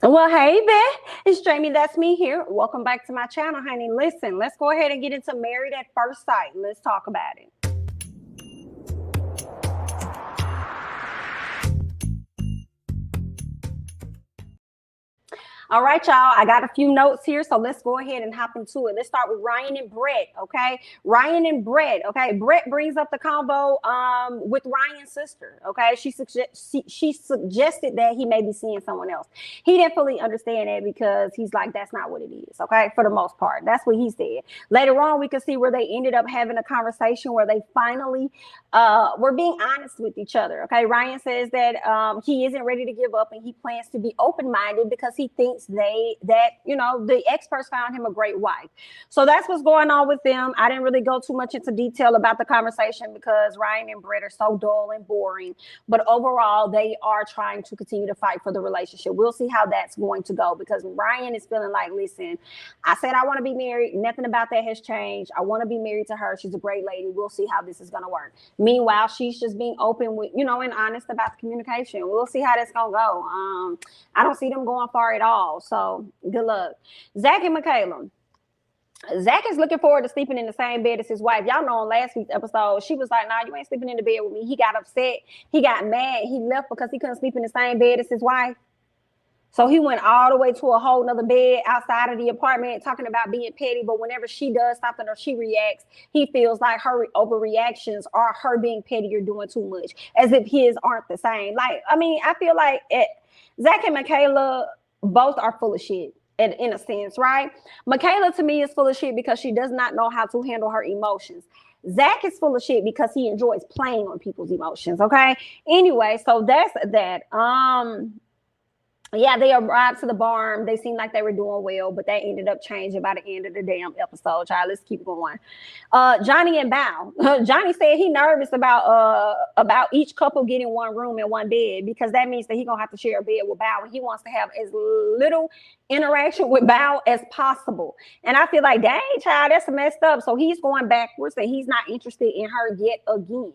Well, hey there, it's Jamie. That's me here. Welcome back to my channel, honey. Listen, let's go ahead and get into Married at First Sight. Let's talk about it. All right, y'all. I got a few notes here, so let's go ahead and hop into it. Let's start with Ryan and Brett, okay? Ryan and Brett, okay? Brett brings up the combo with Ryan's sister, okay? She suggested that he may be seeing someone else. He didn't fully understand that because he's like, that's not what it is, okay? For the most part, that's what he said. Later on, we could see where they ended up having a conversation where they finally were being honest with each other, okay? Ryan says that he isn't ready to give up and he plans to be open-minded because he thinks the experts found him a great wife. So that's what's going on with them. I didn't really go too much into detail about the conversation because Ryan and Brett are so dull and boring. But overall, they are trying to continue to fight for the relationship. We'll see how that's going to go because Ryan is feeling like, listen, I said I want to be married. Nothing about that has changed. I want to be married to her. She's a great lady. We'll see how this is going to work. Meanwhile, she's just being open with, and honest about the communication. We'll see how that's going to go. I don't see them going far at all. So good luck. Zack and Michaela. Zack is looking forward to sleeping in the same bed as his wife. Y'all know on last week's episode, she was like, nah, you ain't sleeping in the bed with me. He got upset. He got mad. He left because he couldn't sleep in the same bed as his wife. So he went all the way to a whole nother bed outside of the apartment talking about being petty. But whenever she does something or she reacts, he feels like her overreactions are her being petty or doing too much, as if his aren't the same. I feel like Zack and Michaela both are full of shit in a sense, right? Michaela to me is full of shit because she does not know how to handle her emotions. Zack is full of shit because he enjoys playing on people's emotions, okay? Anyway, so that's that. Yeah, they arrived to the barn. They seemed like they were doing well, but that ended up changing by the end of the damn episode. Child, let's keep going. Johnny and Bao. Johnny said he nervous about each couple getting one room and one bed because that means that he gonna have to share a bed with Bao, and he wants to have as little interaction with Bao as possible. And I feel like, dang, child, that's messed up. So he's going backwards, and he's not interested in her yet again.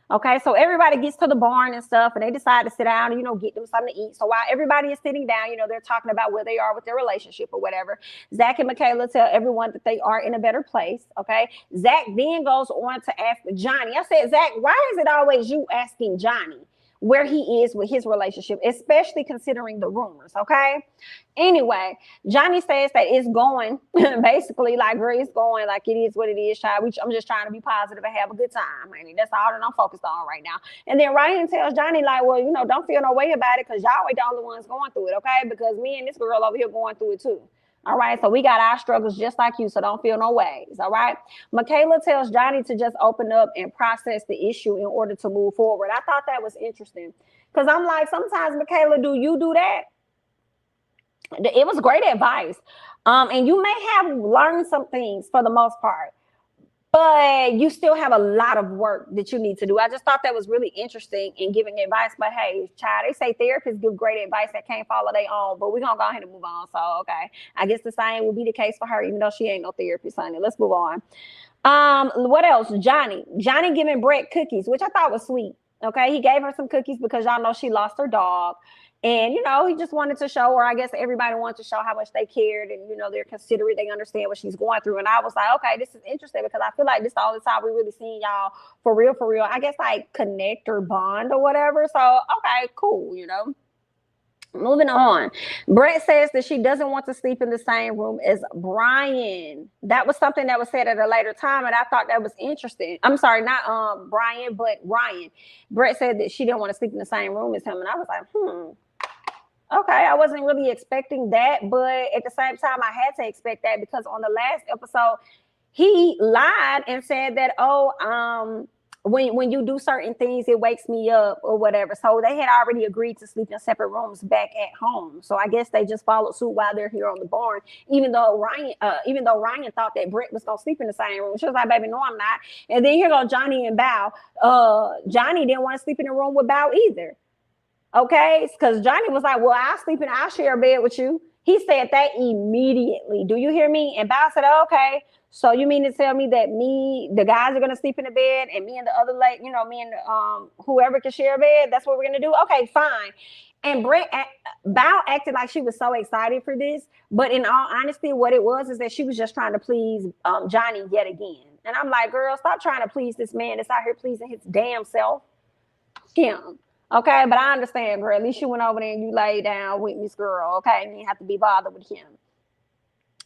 Okay, so everybody gets to the barn and stuff, and they decide to sit down and, get them something to eat. So while everybody is sitting down, they're talking about where they are with their relationship or whatever. Zack and Michaela tell everyone that they are in a better place, okay? Zack then goes on to ask Johnny. I said, Zack, why is it always you asking Johnny where he is with his relationship, especially considering the rumors, okay? Anyway, Johnny says that it's going, basically, like, girl, it's going like it is what it is, child. I'm just trying to be positive and have a good time, honey. That's all that I'm focused on right now. And then Ryan tells Johnny, like, well, don't feel no way about it because y'all ain't the only ones going through it, okay? Because me and this girl over here going through it too. All right, so we got our struggles just like you, so don't feel no ways, all right? Michaela tells Johnny to just open up and process the issue in order to move forward. I thought that was interesting because I'm like, sometimes, Michaela, do you do that? It was great advice. And you may have learned some things for the most part, but you still have a lot of work that you need to do. I just thought that was really interesting in giving advice. But hey, child, they say therapists give great advice that can't follow their own. But we're going to go ahead and move on. So, okay. I guess the same will be the case for her, even though she ain't no therapist, honey. Let's move on. What else? Johnny giving Brett cookies, which I thought was sweet. Okay. He gave her some cookies because y'all know she lost her dog. And, he just wanted to show, or I guess everybody wanted to show how much they cared and, they're considerate. They understand what she's going through. And I was like, okay, this is interesting because I feel like this is all the time we really seen y'all for real. I guess like connect or bond or whatever. So, okay, cool, Moving on. Brett says that she doesn't want to sleep in the same room as Brian. That was something that was said at a later time, and I thought that was interesting. I'm sorry, not Brian, but Ryan. Brett said that she didn't want to sleep in the same room as him, and I was like, okay, I wasn't really expecting that, but at the same time, I had to expect that because on the last episode, he lied and said that, when you do certain things, it wakes me up or whatever. So they had already agreed to sleep in separate rooms back at home. So I guess they just followed suit while they're here on the barn, even though Ryan thought that Brett was gonna sleep in the same room. She was like, baby, no, I'm not. And then here go Johnny and Bao. Johnny didn't want to sleep in the room with Bao either. Okay, because Johnny was like, well, I'll share a bed with you. He said that immediately. Do you hear me? And Bao said, okay, so you mean to tell me that the guys are going to sleep in the bed and me and the other lady, me and whoever can share a bed, that's what we're going to do? Okay, fine. And Bao acted like she was so excited for this, but in all honesty, what it was is that she was just trying to please Johnny yet again. And I'm like, girl, stop trying to please this man that's out here pleasing his damn self. Him. Okay, but I understand, girl. At least you went over there and you laid down with this girl, okay? And you have to be bothered with him.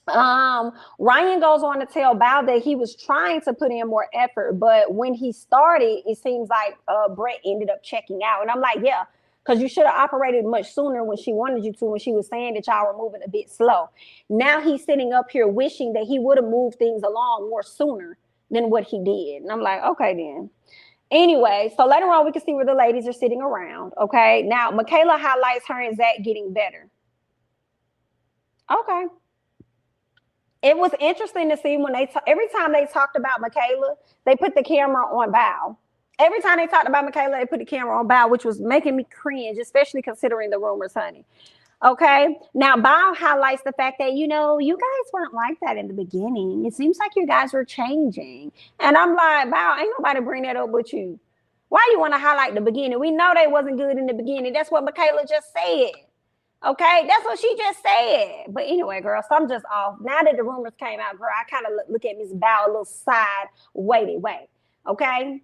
Ryan goes on to tell Bao that he was trying to put in more effort, but when he started, it seems like Brett ended up checking out. And I'm like, yeah, because you should have operated much sooner when she wanted you to, when she was saying that y'all were moving a bit slow. Now he's sitting up here wishing that he would have moved things along more sooner than what he did. And I'm like, okay, then. Anyway, so later on, we can see where the ladies are sitting around. Okay, now Michaela highlights her and Zack getting better. Okay. It was interesting to see when every time they talked about Michaela, they put the camera on Bao. Every time they talked about Michaela, they put the camera on Bao, which was making me cringe, especially considering the rumors, honey. Okay. Now, Bao highlights the fact that, you guys weren't like that in the beginning. It seems like you guys were changing. And I'm like, Bao, ain't nobody bring that up with you. Why you want to highlight the beginning? We know they wasn't good in the beginning. That's what Michaela just said. Okay, that's what she just said. But anyway, girl, so I'm just off. Now that the rumors came out, girl, I kind of look at Miss Bao a little side way. Okay?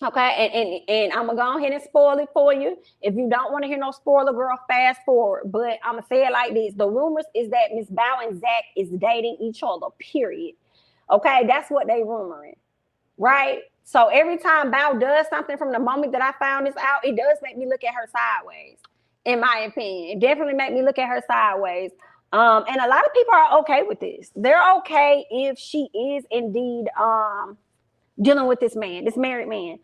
Okay, and I'm going to go ahead and spoil it for you. If you don't want to hear no spoiler, girl, fast forward. But I'm going to say it like this. The rumors is that Miss Bao and Zack is dating each other, period. Okay, that's what they rumoring, right? So every time Bao does something from the moment that I found this out, it does make me look at her sideways. In my opinion, it definitely made me look at her sideways. And a lot of people are okay with this. They're okay if she is indeed dealing with this man, this married man.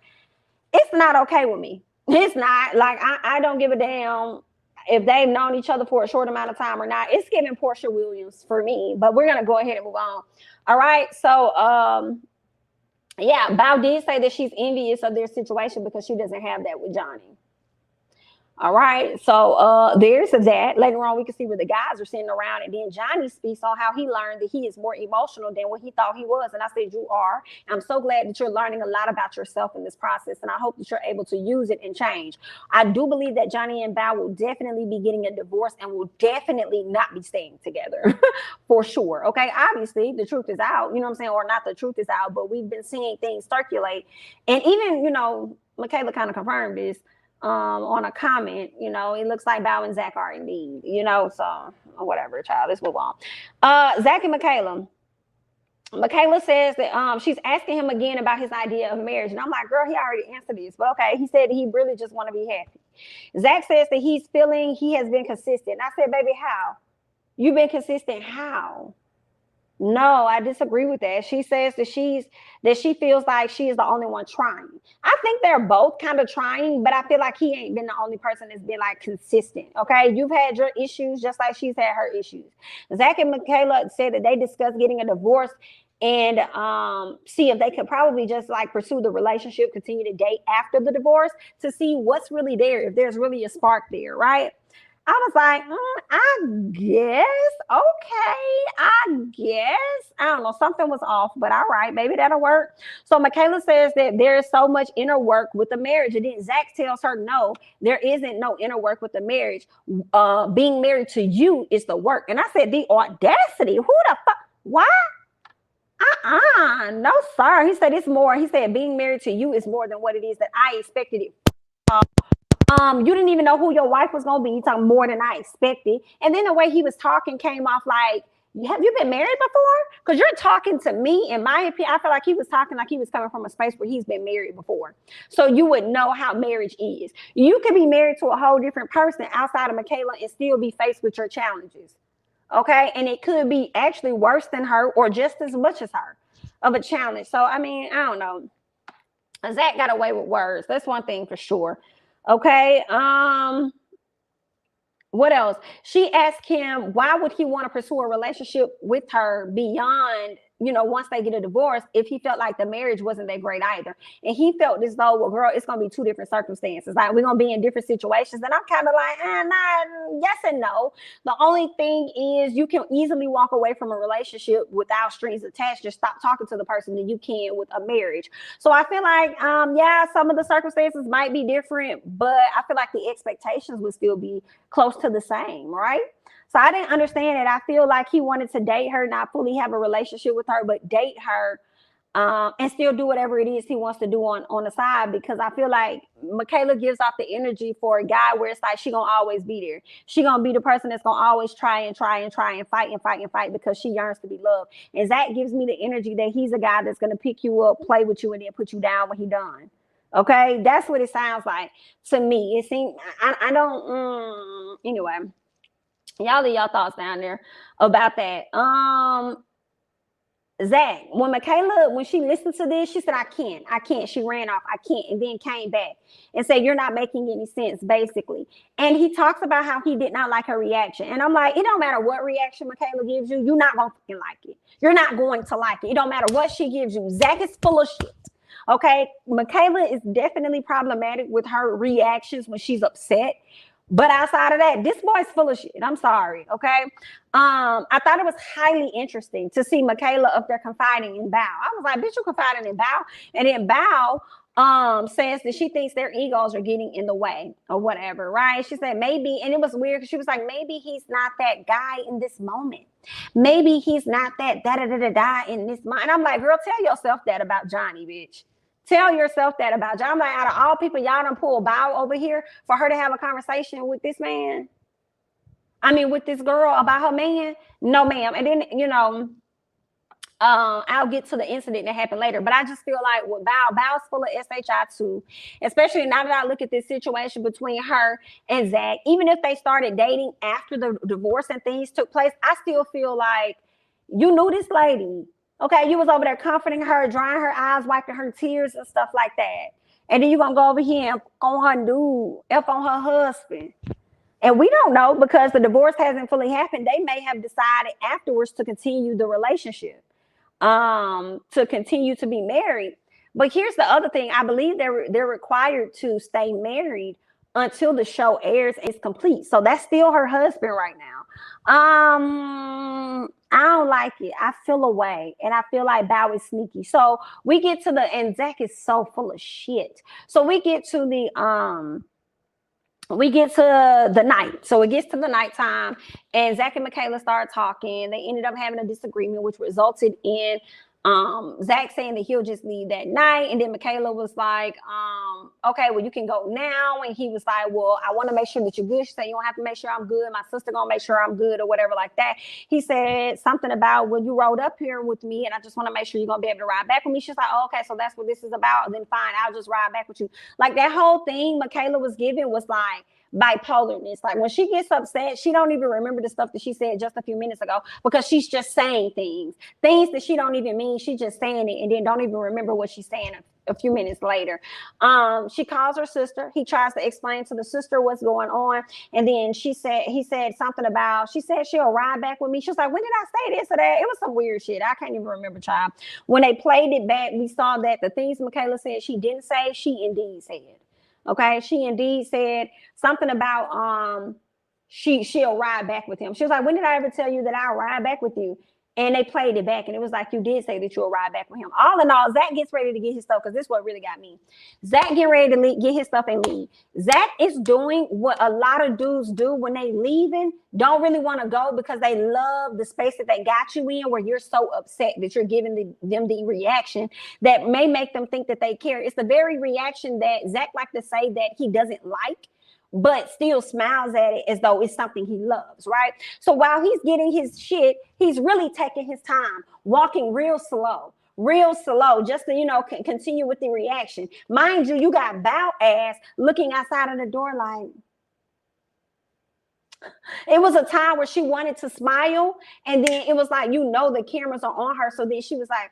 It's not okay with me. It's not. Like, I don't give a damn if they've known each other for a short amount of time or not. It's giving Portia Williams for me, but we're going to go ahead and move on. All right. So, yeah, Bao did say that she's envious of their situation because she doesn't have that with Johnny. All right, so there's that. Later on, we can see where the guys are sitting around, and then Johnny speaks on how he learned that he is more emotional than what he thought he was. And I said, you are. I'm so glad that you're learning a lot about yourself in this process, and I hope that you're able to use it and change. I do believe that Johnny and Bao will definitely be getting a divorce and will definitely not be staying together for sure. Okay, obviously, the truth is out, you know what I'm saying? Or not the truth is out, but we've been seeing things circulate. And even, Michaela kind of confirmed this. On a comment, it looks like Bao and Zack are indeed, so whatever, child, let's move on. Zack and Michaela. Michaela says that she's asking him again about his idea of marriage. And I'm like, girl, he already answered this. But okay, he said he really just want to be happy. Zack says that he's feeling he has been consistent. I said, baby, how? You've been consistent how? No, I disagree with that. She says that she feels like she is the only one trying. I think they're both kind of trying, but I feel like he ain't been the only person that's been like consistent. Okay, you've had your issues just like she's had her issues. Zack and Michaela said that they discussed getting a divorce and see if they could probably just like pursue the relationship, continue to date after the divorce to see what's really there, if there's really a spark there, right? I was like, I guess, I don't know, something was off, but all right, maybe that'll work. So Michaela says that there is so much inner work with the marriage, and then Zack tells her, no, there isn't no inner work with the marriage. Being married to you is the work. And I said, the audacity, who the fuck, why? No, sir. He said it's more. He said being married to you is more than what it is that I expected it. You didn't even know who your wife was going to be. You talking more than I expected. And then the way he was talking came off like, have you been married before? Because you're talking to me, in my opinion, I feel like he was talking like he was coming from a space where he's been married before. So you would know how marriage is. You could be married to a whole different person outside of Michaela and still be faced with your challenges. Okay? And it could be actually worse than her or just as much as her of a challenge. So, I mean, I don't know. Zack got away with words. That's one thing for sure. Okay. What else? She asked him, why would he want to pursue a relationship with her beyond once they get a divorce, if he felt like the marriage wasn't that great either. And he felt as though, well, girl, it's going to be 2 different circumstances. Like, we're going to be in different situations. And I'm kind of like, nah, yes and no. The only thing is you can easily walk away from a relationship without strings attached. Just stop talking to the person that you can with a marriage. So I feel like, yeah, some of the circumstances might be different, but I feel like the expectations would still be close to the same, right? So I didn't understand it. I feel like he wanted to date her, not fully have a relationship with her, but date her and still do whatever it is he wants to do on the side, because I feel like Michaela gives off the energy for a guy where it's like she gonna always be there. She gonna be the person that's gonna always try and fight and fight because she yearns to be loved. And Zack gives me the energy that he's a guy that's gonna pick you up, play with you, and then put you down when he done. Okay, that's what it sounds like to me. It seems I don't. Anyway, y'all leave y'all thoughts down there about that. Zack, when she listened to this, she said, I can't. She ran off, I can't, and then came back and said, you're not making any sense, basically. And he talks about how he did not like her reaction. And I'm like, it don't matter what reaction Michaela gives you, you're not going to fucking like it. You're not going to like it. It don't matter what she gives you. Zack is full of shit. Okay, Michaela is definitely problematic with her reactions when she's upset. But outside of that, this boy's full of shit. I'm sorry, okay? I thought it was highly interesting to see Michaela up there confiding in Bao. I was like, bitch, you confiding in Bao? And then Bao says that she thinks their egos are getting in the way or whatever, right? She said maybe, and it was weird because she was like, maybe he's not that guy in this moment. Maybe he's not that da-da-da-da-da in this moment. And I'm like, girl, tell yourself that about Johnny, bitch. Tell yourself that about John. I'm like, out of all people, y'all done pull Bao over here for her to have a conversation with this man. I mean, with this girl about her man. No, ma'am. And then, I'll get to the incident that happened later. But I just feel like with Bao's full of SHI too. Especially now that I look at this situation between her and Zack. Even if they started dating after the divorce and things took place, I still feel like you knew this lady. Okay, you was over there comforting her, drying her eyes, wiping her tears and stuff like that. And then you're going to go over here and on her dude, F on her husband. And we don't know because the divorce hasn't fully happened. They may have decided afterwards to continue the relationship, to continue to be married. But here's the other thing. I believe they're required to stay married until the show airs and is complete. So that's still her husband right now. I don't like it. I feel away, and I feel like Bao is sneaky. So we get to and Zack is so full of shit. So we get to the night. So it gets to the nighttime, and Zack and Michaela start talking. They ended up having a disagreement, which resulted in Zack saying that he'll just leave that night. And then Michaela was like, okay, well, you can go now. And he was like, well, I want to make sure that you're good. She said, you don't have to make sure I'm good. My sister gonna make sure I'm good or whatever like that. He said something about, well, you rode up here with me and I just want to make sure you're gonna be able to ride back with me. She's like, oh, okay, so that's what this is about. And then fine, I'll just ride back with you. Like that whole thing Michaela was giving was like bipolarness. Like when she gets upset, she don't even remember the stuff that she said just a few minutes ago because she's just saying things that she don't even mean. She's just saying it and then don't even remember what she's saying a few minutes later. She calls her sister. He tries to explain to the sister what's going on. And then he said something about, she said she'll ride back with me. She was like, when did I say this or that? It was some weird shit. I can't even remember, child. When they played it back, we saw that the things Michaela said she didn't say, she indeed said. Okay, she indeed said something about she'll ride back with him. She was like, when did I ever tell you that I'll ride back with you? And they played it back, and it was like, you did say that you'll ride back with him. All in all, Zack gets ready to get his stuff, because this is what really got me. Zack get ready to get his stuff and leave. Zack is doing what a lot of dudes do when they leaving, don't really want to go because they love the space that they got you in, where you're so upset that you're giving them the reaction that may make them think that they care. It's the very reaction that Zack likes to say that he doesn't like, but still smiles at it as though it's something he loves, right? So while he's getting his shit, he's really taking his time, walking real slow, just to, continue with the reaction. Mind you, you got Bao ass looking outside of the door like, it was a time where she wanted to smile, and then it was like, the cameras are on her, so then she was like,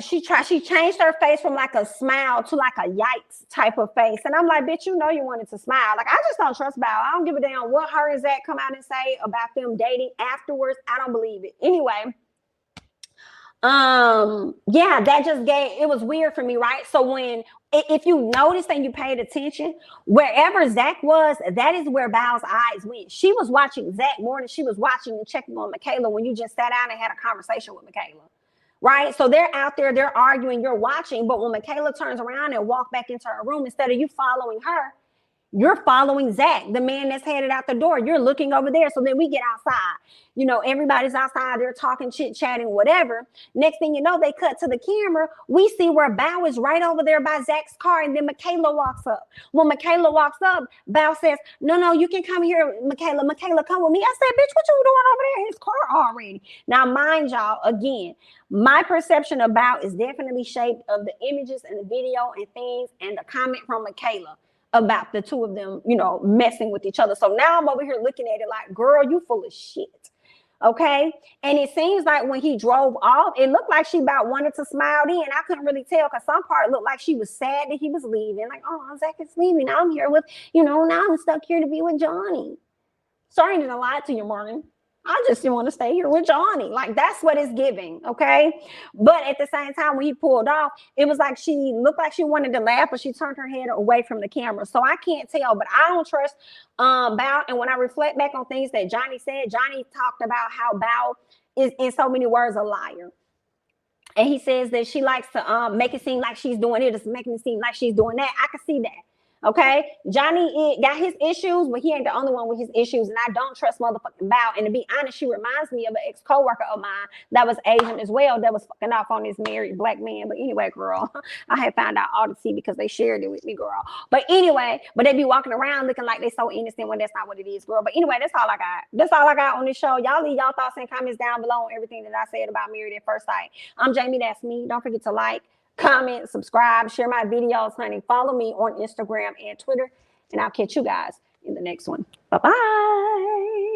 She changed her face from like a smile to like a yikes type of face. And I'm like, bitch, you know you wanted to smile. Like, I just don't trust Bao. I don't give a damn what her and Zack come out and say about them dating afterwards. I don't believe it. Anyway, yeah, that just it was weird for me, right? So if you noticed and you paid attention, wherever Zack was, that is where Bao's eyes went. She was watching Zack more than she was watching and checking on Michaela when you just sat down and had a conversation with Michaela. Right? So they're out there, they're arguing, you're watching, but when Michaela turns around and walk back into her room, instead of you following her, you're following Zack, the man that's headed out the door. You're looking over there. So then we get outside. You know, everybody's outside. They're talking, chit-chatting, whatever. Next thing you know, they cut to the camera. We see where Bao is right over there by Zack's car. And then Michaela walks up. When Michaela walks up, Bao says, no, you can come here, Michaela. Michaela, come with me. I said, bitch, what you doing over there in his car already? Now, mind y'all, again, my perception of Bao is definitely shaped of the images and the video and things and the comment from Michaela about the two of them, you know, messing with each other. So now I'm over here looking at it like, girl, you full of shit. Okay. And it seems like when he drove off, it looked like she about wanted to smile in. I couldn't really tell because some part looked like she was sad that he was leaving. Like, oh, Zack is leaving. Now I'm here with, you know, now I'm stuck here to be with Johnny. Sorry to lie to you, Morgan. I just didn't want to stay here with Johnny. Like, that's what it's giving, okay? But at the same time, when he pulled off, it was like she looked like she wanted to laugh, but she turned her head away from the camera. So I can't tell, but I don't trust Bao. And when I reflect back on things that Johnny said, Johnny talked about how Bao is, in so many words, a liar. And he says that she likes to make it seem like she's doing it, it's making it seem like she's doing that. I can see that. Okay, Johnny got his issues, but he ain't the only one with his issues, and I don't trust motherfucking Bao. And to be honest, she reminds me of an ex-coworker of mine that was Asian as well, that was fucking off on this married black man. But anyway, girl, I had found out all the tea because they shared it with me, girl. But anyway, they be walking around looking like they so innocent when that's not what it is, girl. But anyway, that's all I got. That's all I got on this show. Y'all leave y'all thoughts and comments down below on everything that I said about Married at First Sight. I'm Jamie, that's me. Don't forget to like, comment, subscribe, share my videos, honey. Follow me on Instagram and Twitter, and I'll catch you guys in the next one. Bye-bye.